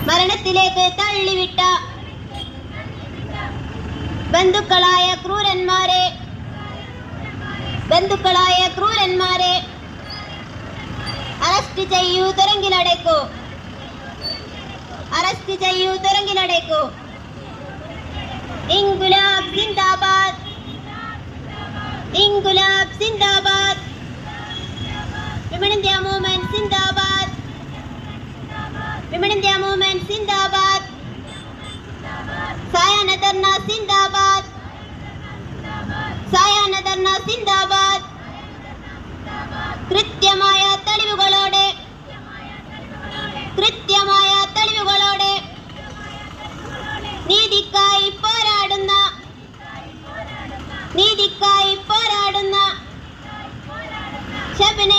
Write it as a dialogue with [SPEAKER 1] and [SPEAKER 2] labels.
[SPEAKER 1] മരണത്തിലേക്ക് തള്ളിവിട്ട ബന്ധുക്കളായ ക്രൂരന്മാരെ അറസ്റ്റ് ചെയ്യൂ, തുറങ്കിലടയ്ക്കൂ. ഇൻകുലാബ് സിന്ദാബാദ്, ഇൻകുലാബ് സിന്ദാബാദ്. Women India movement സിന്ദാബാദ്, women India movement സിന്ദാബാദ്. സായാഹ്ന ധർണ സിന്ദാബാദ്, സായാഹ്ന ധർണ സിന്ദാബാദ്. കൃത്യമായ തെളിവുകളോടെ നീതിക്കായി പോരാടുന്ന ഷബ്ന